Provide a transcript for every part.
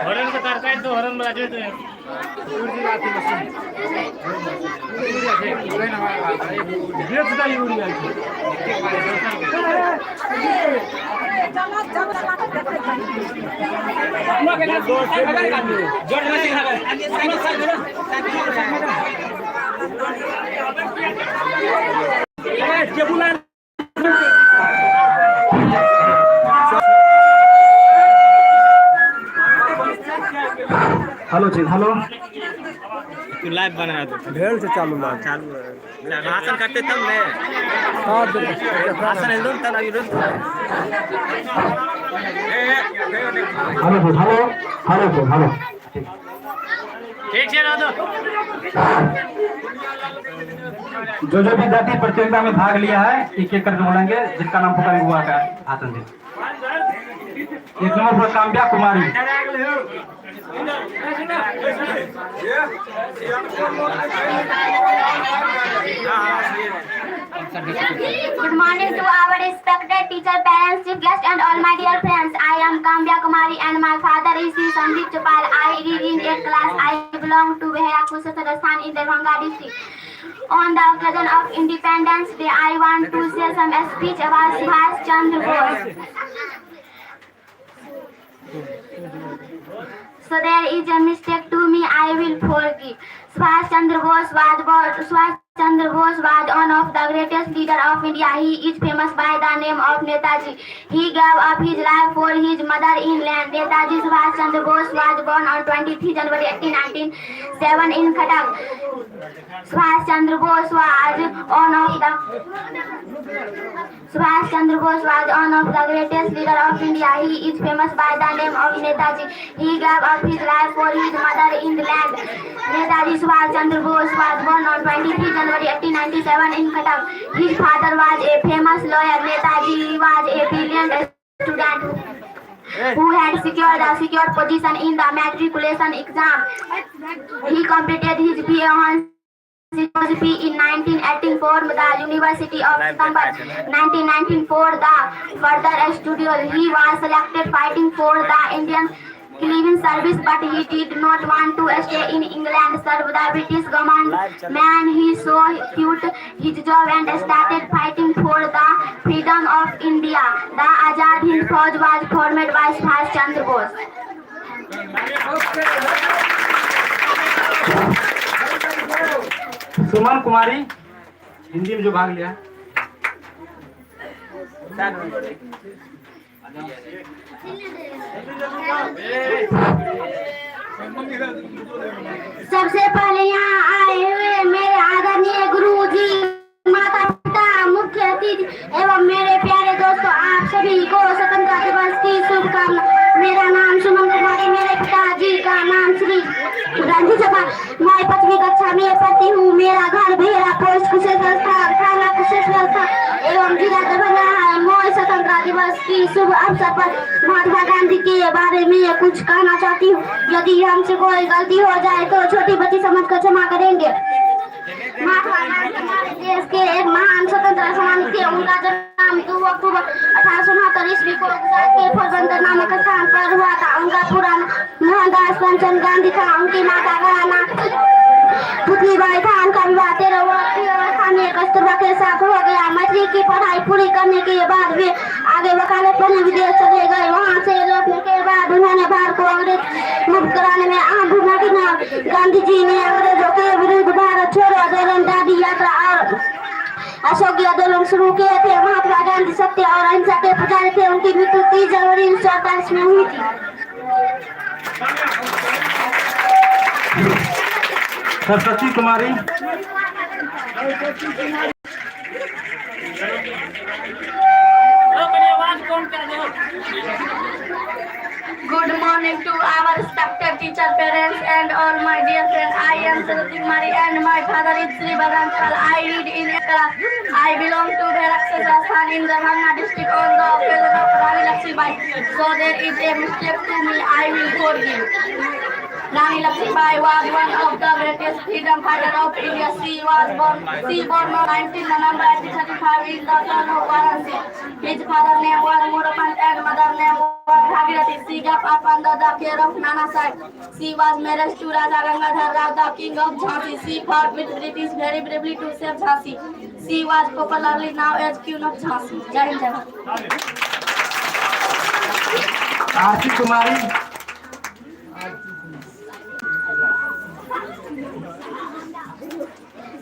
हरण का कारखाना तो हरण बजाते तो हेलो जी हेलो तू लाइव बना तो ढेर से चालू लाइव चालू भाषण करते तब ने भाषण एकदम तब लगी हेलो जी हेलो हेलो जी हेलो ठीक है ना तो जो विद्यार्थी प्रतियोगिता में भाग लिया है एक एक करके बोलेंगे जिसका नाम पुकारेंगे वो आकर भाषण दे। एक नंबर पर काम्या कुमारी। Good morning to our respected teacher, parents, chief guest and all my dear friends. I am Kamya Kumari and my father is Sandeep Chopal. I read in 8th class. I belong to Beherakush, Rajasthan in Darbhanga district. On the occasion of Independence Day, I want to say some speech about Subhash Chandra Bose. So there is a mistake to me, I will forgive. Subhash Chandra Bose was one of the greatest leaders of India. He is famous by the name of Netaji. He gave up his life for his mother-in-land. Netaji Subhash Chandra Bose was born on 23 January 1907 in Cuttack. Subhash Chandra Bose was one of the greatest leaders of India. He is famous by the name of Netaji. He gave up his life for his mother-in-land. Netaji Subhash Chandra Bose was born on 23 January 1897 in Cuttack. His father was a famous lawyer. Netaji was a brilliant student who had secured position in the matriculation exam. He completed his BA in 1918 for the University of September 1919 for the further study. He was selected fighting for the Indian Clearing Service, but he did not want to stay in England serve the British government. He so quit his job and started fighting for the freedom of India. The Azad Hind Fauj was formed by Subhash Chandra Bose. सुमन कुमारी हिंदी में जो भाग लिया। सबसे पहले यहाँ आए हुए मेरे आदरणीय गुरुजी, माता पिता, मुख्य अतिथि एवं मेरे प्यारे दोस्तों, आप सभी को स्वतंत्रता दिवस की शुभकामनाएं। मेरा नाम सुमन कुमारी, मेरे पिताजी का नाम श्री गांधी सभा। मैं 5वीं कक्षा में पढ़ती हूँ। मेरा घर भेरा पोस्ट कुशेश्वर थाना कुशेश्वर एवं जिला दरभंगा है। मैं स्वतंत्रता दिवस की शुभ अवसर पर महात्मा गांधी के बारे में कुछ कहना चाहती हूँ। यदि हमसे कोई गलती हो जाए तो छोटी बच्ची समझकर क्षमा करेंगे। महात्मा गांधी हमारे देश के एक महान स्वतंत्रता सेनानी थे। उनका जन्म 2 अक्टूबर 1869 ईस्वी को गुजरात के पोरबंदर नामक स्थान पर हुआ था। उनका पूरा मोहनदास करमचंद गांधी था। उनकी माता का नाम पुतलीबाई था। उनका विवाह 13 वर्ष में कस्तूरबा के साथ हो गया। मैट्रिक की पढ़ाई पूरी करने के बाद वे आगे वकालत पढ़ने विदेश चले गए। वहाँ से लौटने के बाद उन्होंने भारत को अंग्रेज मुक्त कराने में अहम भूमिका निभाई। गांधी जी ने अंग्रेजों के विरुद्ध भारत छोड़ो आंदोलन, दांडी यात्रा और अशोक आंदोलन शुरू किए थे। महात्मा गांधी सत्य और अहिंसा के पुजारी थे। उनकी मृत्यु 30 जनवरी 1948 में हुई थी। सरस्वती कुमारी। Good morning to our respected teacher, parents and all my dear friends. I am Saraswati Kumari and my father is Sri Bhagan Chopal. I read in a class. I belong to Beherakush, Rajasthan in Darbhanga district on the occasion of Rani Lakshmibai. So there is a mistake to me, I will forgive. Rani Lakshmibai was one of the greatest freedom fighters of India. She born on 19 November 1835 in the town of Varanasi. His father's name was Morapan and up under the care of Nana Sahib. She was married to Raja Gangadhar Rao, the king of Jhansi. She fought with British very bravely to save Jhansi. She was popularly known as Queen of Jhansi. Jai Hind, Jai Bharat. Aarti Kumari.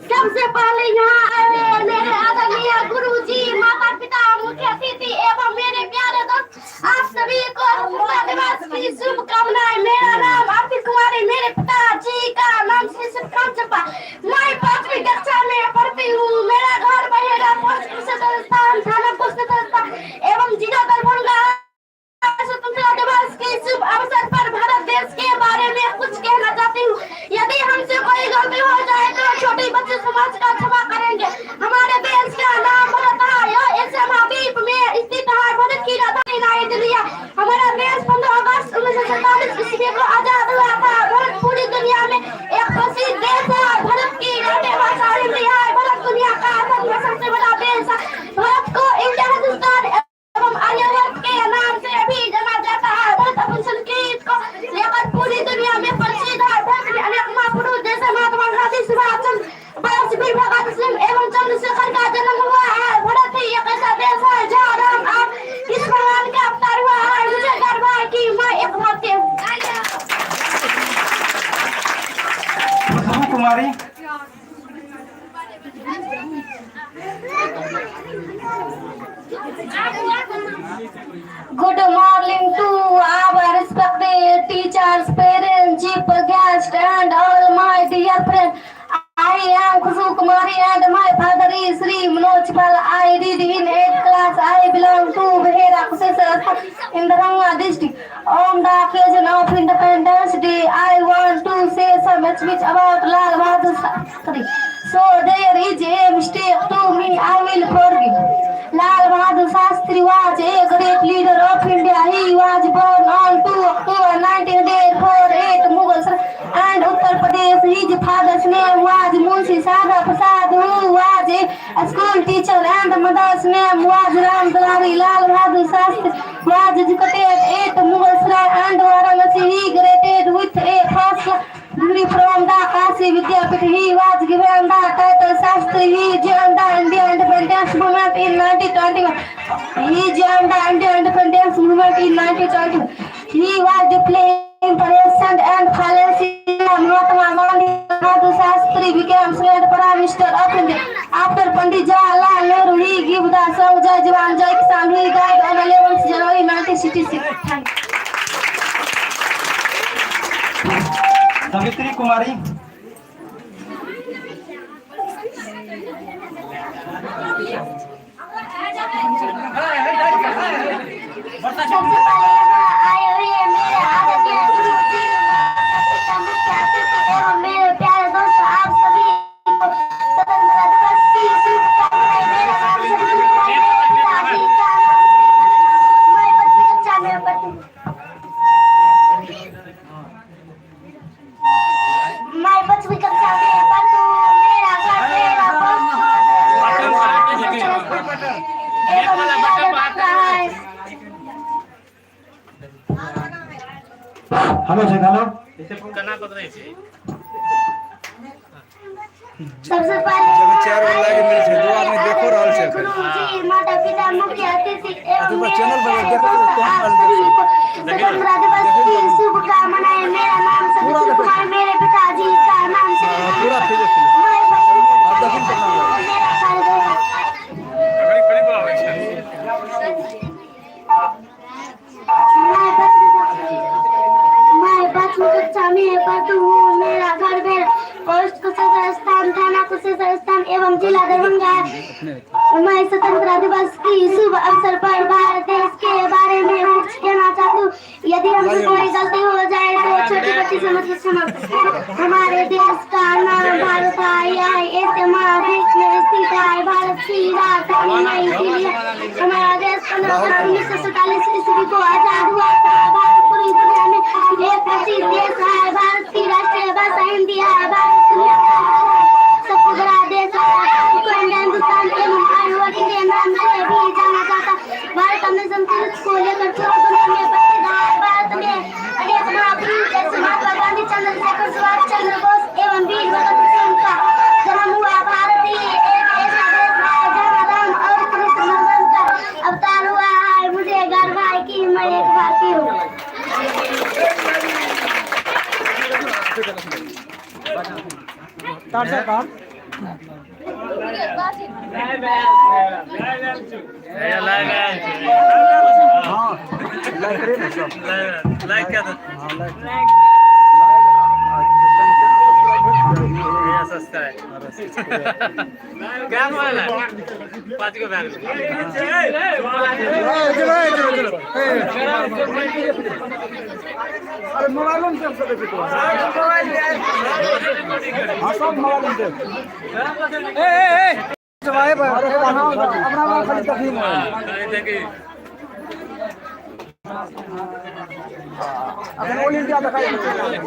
सबसे पहले यहाँ आए मेरे आदरणीय गुरुजी, माता पिता, मुख्य अतिथि एवं मेरे प्यारे दोस्त, आप सभी को स्वतंत्रता दिवस की शुभकामनाएं। मेरा नाम आरती कुमारी, मेरे पिताजी का नाम श्री सुखराम चंपा। मैं 5वीं कक्षा में पढ़ती हूँ। मेरा घर बहेड़ा पोस्ट कुशेश्वर स्थान, थाना कुशेश्वर स्थान एवं जिला दरभंगा। स्वतंत्रता दिवस के शुभ अवसर पर भारत देश के बारे में कुछ कहना चाहती हूँ। यदि हमसे कोई गलती हो जाए तो छोटे बच्चे समाज का क्षमा करेंगे। हमारे देश का नाम भारत है। यह एशिया महाद्वीप में स्थित है। भारत की राजधानी नई दिल्ली है। हमारा देश 15 अगस्त 1947 ईस्वी को आजाद हुआ था। भारत पूरी दुनिया में एक प्रसिद्ध देश है। भारत की राष्ट्रीय भाषा हिंदी है। भारत दुनिया का सबसे बड़ा देश है। भारत को इंडिया, हिंदुस्तान एवं आर्यवर्त के नाम से भी जाना जाता है। भारत अपने संस्कृति को लेकर पूरी दुनिया में प्रसिद्ध है। भारत में अनेक महापुरुष जैसे महात्मा गांधी, सुभाष चंद्र बोस, वीर भगत सिंह एवं चंद्रशेखर का जन्म हुआ है। भारत ही एक ऐसा देश है जहाँ राम और कृष्ण भगवान का अवतार हुआ है। मुझे गर्व है कि मैं एक भारतीय हूँ। Khushboo Kumari. Good morning to our respected teachers, parents, chief guests, and all my dear friends. I am Khusbu Kumari and my father is Sri Manoj Pal. I read in 8th class. I belong to Behera Kusheshwar in the Ranga district. On the occasion of Independence Day, I want to say some speech about Lal Bahadur Shastri. So there is a mistake to me. I will forgive. Lal Bahadur Shastri was a great leader of India. He was born on 2 October 1948 Mughal and Uttar Pradesh. His father's name was Munshi Sada Prasad, who was a school teacher, and mother's name was Ram Dulari. Lal Bahadur Shastri was educated at Mughal and Varanasi. He graduated with a first degree from the Kashi Vidyapith. He was given the title Shastri. He joined the Indian independence movement in 1921. He was deploying present and policy. Mahatma Gandhi Bahadur Shastri became State Prime Minister of India. After Pandit Jawaharlal Nehru, he gave the song Jai Jawan Jai Kisan. He died on 11th January 1966. Thank you. Savitri कुमारी। सबसे पहले आए हुए मेरे आदरणीय गुरुजी, मुख्य अतिथि एवं मेरे प्यारे दोस्त, आप सभी को स्वतंत्रता दिवस की शुभकामनाएं। मेरा नाम सवित्री कुमारी, मेरे पिताजी का नाम मैं 5वीं कक्षा में पढ़ती हूँ। मैं 5वीं कक्षा में पढ़ती हूँ। मेरा घर मेरा पोस्ट एवं जिला दरभंगा है। हेलो से हेलो। सबसे पहले गुरुजी, माता पिता, मुख्य अतिथि एवं स्वतंत्रता दिवस की शुभकामनाएं। मेरा नाम सवित्री कुमार, मेरे पिताजी का नाम श्री मेरा मैं 5वीं कक्षा में पढ़ती हूँ। मेरा घर पोस्ट कुशेश्वर स्थान, थाना कुशेश्वर स्थान एवं जिला दरभंगा है। मैं स्वतंत्रता दिवस की शुभ अवसर पर भारत देश के बारे में कुछ कहना चाहती हूँ। यदि हमसे कोई गलती हो जाए तो छोटी बच्ची समझ कर क्षमा करें। हमारे देश का नाम भारत है। यह एशिया महाद्वीप में स्थित है। भारत की राजधानी नई दिल्ली है। हमारा देश 15 अगस्त 1947 ईस्वी को आजाद हुआ था। भारत पूरी दुनिया में एक प्रसिद्ध देश है। भारत की राष्ट्रीय भाषा हिंदी है। भारत दुनिया का सबसे बड़ा देश है। इंडिया, हिंदुस्तान एवं आर्यवर्त के नाम से भी जाना जाता है। भारत अपने संस्कृति को लेकर पूरी दुनिया में प्रसिद्ध है। भारत में लाइक क्या था सब्सक्राइब क्या बोला 5 को बैग अरे मोबाइल में सब देखो तो हां सब मोबाइल में ए भाई अपना खाली तकलीफ है देखिए अपन ऑल इंडिया दिखाई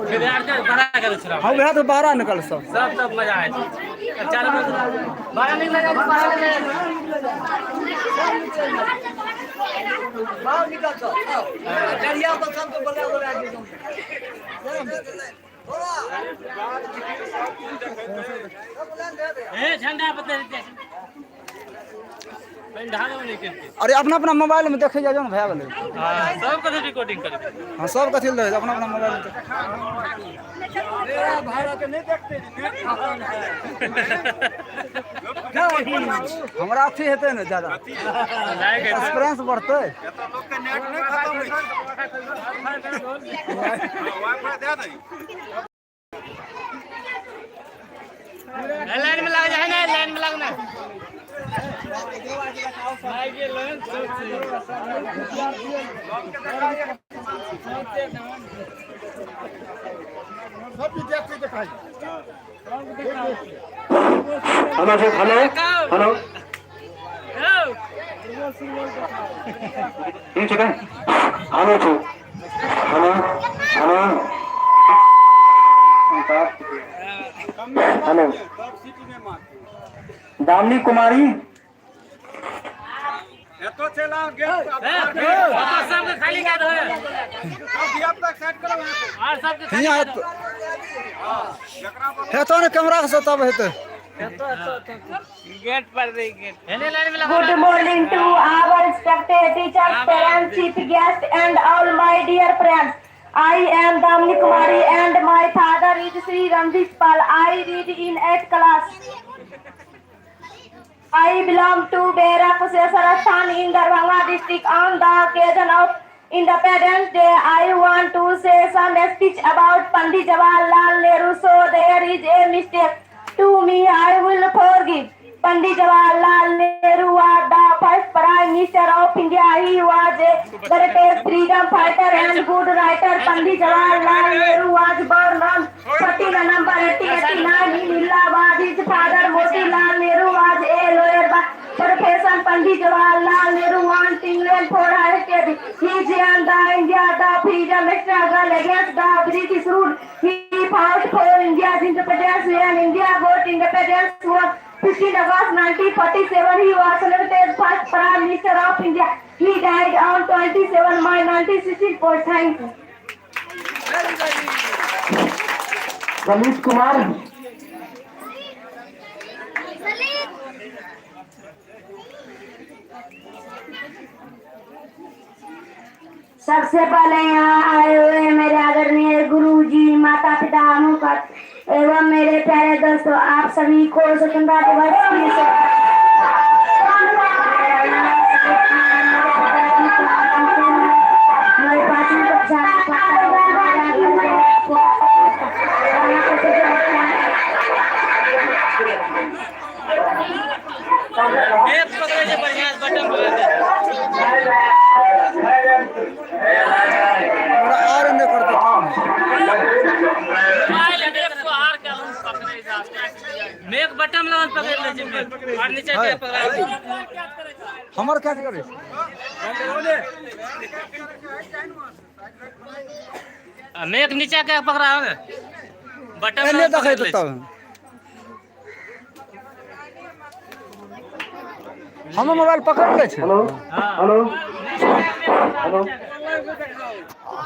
फिर यार क्या बड़ा कर छरा हम यहां तो 12 निकल सब मजा आए चल 12 निकल जाए 12 बाहर निकल तो दरिया पर सब तो बोला ए झंडा बता दे अरे अपना अपना मोबाइल में देखे जाओ ना भैया बोले हां सब कथि रिकॉर्डिंग करे हां सब कथि ले अपना अपना मोबाइल में ए भाड़ा के नहीं देखते हमरा अथी हेते ना ज्यादा एक्सपीरियंस बढ़ते लोग के नेट नहीं खत्म होई वाईफाई दे दई लाइन में लग जाए ना लाइन में लगना हेलो हेलो हेलो ठीक है हेलो हेलो हेलो दामिनी कुमारी तो चला गेट सब खाली कर दो दिया तक सेट करो और सब यहाँ है तो ना कैमरा से तब है तो गेट पर दे गेट हेने लाइन में लगा Good morning to our respected teachers, parents, chief guests, and all my dear friends. I am Damini Kumari, and my father is Sri Ramjeet Pal. I read in 8th class. I belong to Bera Kusesarasthan in Darbhanga district. On the occasion of Independence Day, I want to say some speech about Pandit Jawaharlal Nehru. So there is a mistake. To me, I will forgive. Pandit Jawaharlal Nehru was the first Prime Minister of India. He was a great freedom fighter and good writer. Pandit Jawaharlal Nehru was born on 14 November 1889 in Allahabad. His father Motilal Nehru was a lawyer by profession. Pandit Jawaharlal Nehru went England for higher study. He joined the India the freedom struggle against the British rule. He fought for India's independence when India got independence was 15 August 1947. He was selected first Prime Minister of India. He died on 27 May 1964. Thank you. Ramesh Kumar सबसे पहले यहाँ आए हुए मेरे आदरणीय गुरुजी, माता पिता, मुखर एवं मेरे प्यारे दोस्तों, आप सभी को स्वतंत्रता दिवस की गेट पकड़े जे बढ़िया बटन दबा दे और अंदर करते काम मेक बटन लो पकड़ ले जे और नीचे के पकड़ा हमर क्या करे मेक नीचे के पकड़ा हो बटन एने देखे तो तब हम मोबाइल पकड़ ले छे हेलो हेलो हेलो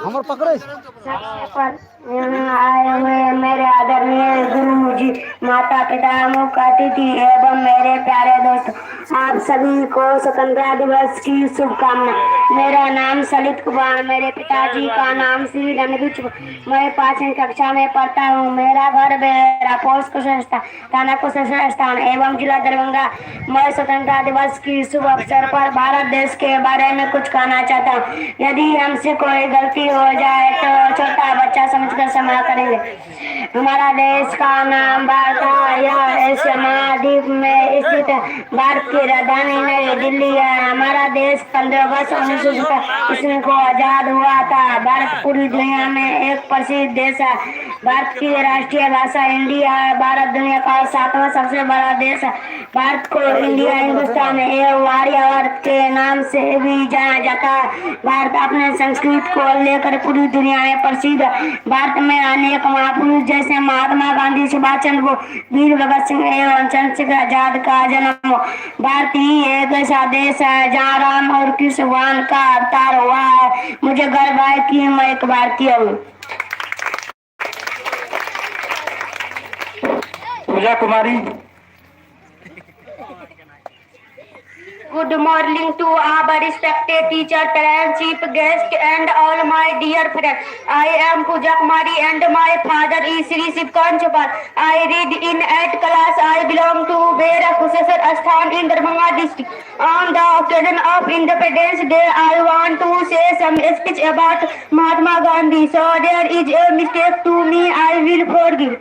हमर पकड़े सबसे यहाँ आए हुए मेरे आदरणीय गुरु जी, माता पिता, मुख्य अतिथि एवं मेरे प्यारे दोस्त, आप सभी को स्वतंत्रता दिवस की शुभकामनाएं। मेरा नाम सलित कुमार, मेरे पिताजी का नाम श्री रणवीर, मैं 5वीं कक्षा में पढ़ता हूँ। मेरा घर बेरा, पोस्ट कुशेश्वर, थाना कुशेश्वर स्थान एवं जिला दरभंगा। मैं स्वतंत्रता दिवस की शुभ अवसर पर भारत देश के बारे में कुछ कहना चाहता हूँ। यदि हमसे कोई गलती हो जाए तो छोटा बच्चा समझकर क्षमा करेंगे। हमारा देश का नाम भारत है। यह एशिया महाद्वीप में स्थित भारत की राजधानी नई दिल्ली है। हमारा देश 15 अगस्त 1947 ईस्वी को आजाद हुआ था। भारत पूरी दुनिया में एक प्रसिद्ध देश है। भारत की राष्ट्रीय भाषा हिंदी है। भारत दुनिया का 7वां सबसे बड़ा देश है। भारत को इंडिया, हिंदुस्तान एवं आर्यावर्त के नाम से भी जाना जाता है। भारत अपने संस्कृति को लेकर पूरी दुनिया में प्रसिद्ध है। भारत में अनेक महापुरुष जैसे महात्मा गांधी, सुभाष चंद्र बोस, वीर भगत सिंह एवं चंद्रशेखर आजाद का जन्म हुआ। भारत ही एक ऐसा देश है जहाँ राम और कृष्ण भगवान का अवतार हुआ है। मुझे गर्व है कि मैं एक भारतीय हूँ। पूजा कुमारी। Good morning to our respected teacher, parents, chief guest and all my dear friends. I am Pooja Kumari and my father is Sri Sivkan Chopal. I read in 8th class. I belong to Bera Kusheshwar Sthan in Darbhanga district. On the occasion of Independence Day, I want to say some speech about Mahatma Gandhi. So there is a mistake to me, I will forgive.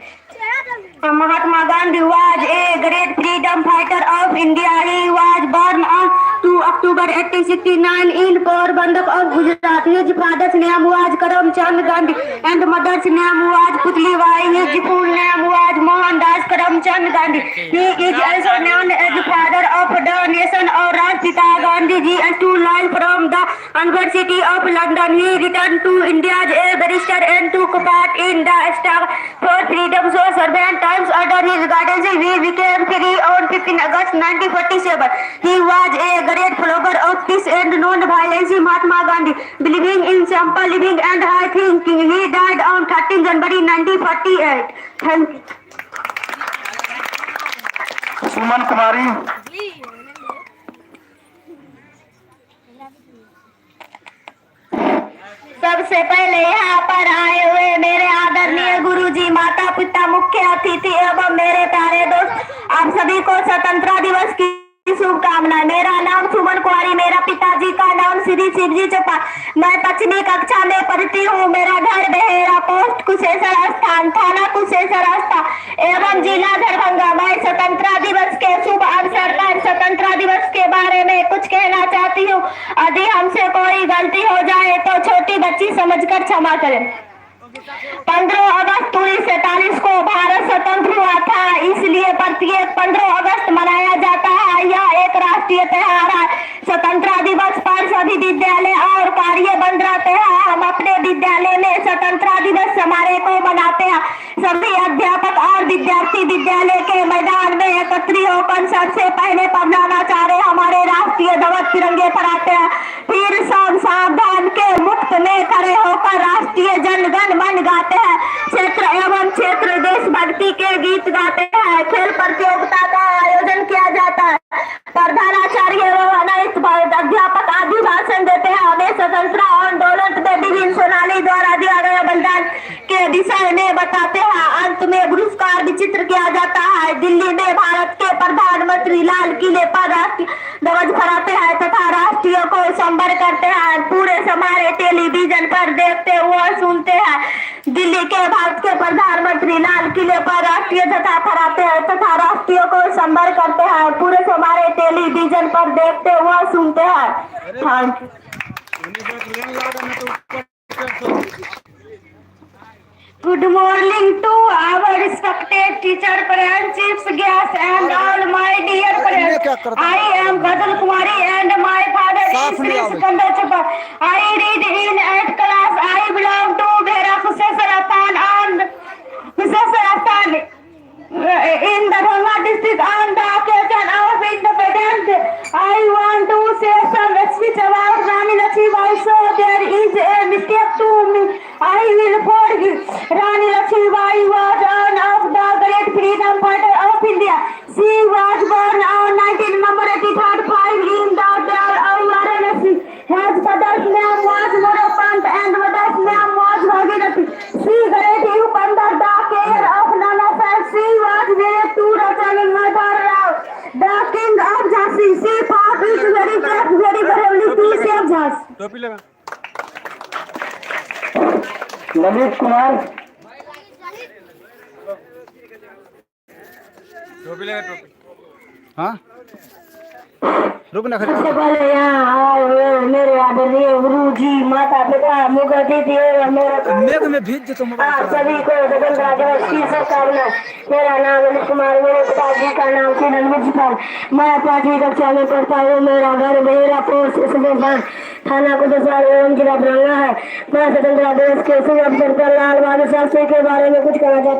Mahatma Gandhi was a great freedom fighter of India. He was born on 2 October 1869 in Porbandar of Gujarat. His father's name was Karamchand Gandhi and mother's name was Putli Bai. His full name was Mohandas Karamchand Gandhi. He is also known as the father of the nation or Rashtrapita Gandhi ji to life from the University of London. He returned to India as a barrister and took part in the struggle for freedom. So servant times under his guidance we became free on 15 August 1947. He was a great follower of peace and non-violence. Mahatma Gandhi believing in simple living and high thinking. He died on 13 January 1948. Thank you. सुमन कुमारी। सबसे पहले यहाँ पर आए हुए मेरे आदरणीय गुरुजी, माता पिता, मुख्य अतिथि एवं मेरे प्यारे दोस्त, आप सभी को स्वतंत्रता दिवस की शुभकामनाएं। मेरा नाम सुमन कुमारी, मेरा पिताजी का नाम श्री शिवजी चौपाल। मैं 5वीं कक्षा में पढ़ती हूँ। मेरा घर बेहरा, पोस्ट कुशेश्वर स्थान, थाना कुशेश्वर स्थान एवं जिला दरभंगा। मैं स्वतंत्रता दिवस के शुभ अवसर पर स्वतंत्रता दिवस के बारे में कुछ कहना चाहती हूँ। यदि हमसे कोई गलती हो जाए तो छोटी बच्ची समझकर क्षमा करें। 15 अगस्त 1947 को भारत स्वतंत्र हुआ था, इसलिए प्रत्येक 15 अगस्त मनाया जाता है। यह एक राष्ट्रीय त्योहार है। स्वतंत्रता दिवस पर सभी विद्यालय और कार्य बंद रहते हैं। हम अपने विद्यालय में स्वतंत्रता दिवस समारोह को मनाते हैं। सभी अध्यापक और विद्यार्थी विद्यालय के मैदान में एकत्रित होकर सबसे पहले पद्माचार्य हमारे राष्ट्रीय ध्वज तिरंगे फहराते हैं। फिर सब सावधान के मुक्त में खड़े होकर राष्ट्रीय जनगण मन गाते हैं। क्षेत्र एवं क्षेत्र देशभक्ति के गीत गाते हैं। खेल प्रतियोगिता का आयोजन किया जाता है। प्रधानाचार्य एवं अध्यापक आदि भाषण देते हैं। हमें स्वतंत्रता आंदोलन में विभिन्न सोनाली द्वारा दिया गया बलिदान के विषय में बताते हैं। अंत में पुरस्कार विचित्र किया जाता है। दिल्ली में भारत के प्रधानमंत्री लाल किले पर राष्ट्रीय ध्वज फहराते हैं तथा राष्ट्रीय को संबोधित करते हैं। पूरे समारोह टेलीविजन पर देखते हुए सुनते हैं। दिल्ली के भारत के प्रधानमंत्री लाल किले पर राष्ट्रीय ध्वज फहराते हैं तथा राष्ट्रीय को संबोधित करते हैं। पूरे समारोह टेलीविजन पर देखते हुए सुनते हैं। Thank you. Good morning to our respected teacher, parents, chief guests and all my dear friends. I am Ghazal Kumari and my father is Sri Sikandar Chopal. I read in 8th class. I belong to Bera Kusheshwar Sthan and Kusheshwar Sthan in the Darbhanga district. On the occasion of Independence Day, I want to say some speech about Rani Lakshmi Bai. So there is a mistake to me, I will forgive. जाएगी। रानी Lakshmibai was one of the great freedom fighter of India. She was born on 19 November 1835 in the town of Varanasi. Her father's name was Moropant and mother's name was Bhagirathi. She grew up under the care of Nana Sahib. She was married to Rajani Madhav, the king of Jhansi. She fought with very bravely to save Jhansi. टोपी लगा ललित कुमार टोपी लगा टोपी हाँ रुक ना सबसे पहले यहाँ आए हुए मेरे आदरणीय गुरु जी, माता पिता, मुख्य अतिथि एवं मेरे में भेज दे तुम आप सभी को स्वतंत्रता दिवस की शुभकामनाएं। मेरा नाम ललित कुमार, मेरे पिताजी का नाम श्री रणवीर। मैं 5वीं कक्षा में पढ़ता हूँ। मेरा घर बहेरा पोस्ट इसमें थाना कुदसार एवं जिला बरौनी है। मैं स्वतंत्रता दिवस के शुभ अवसर पर लाल बहादुर शास्त्री के बारे में कुछ कहना चाहता हूँ।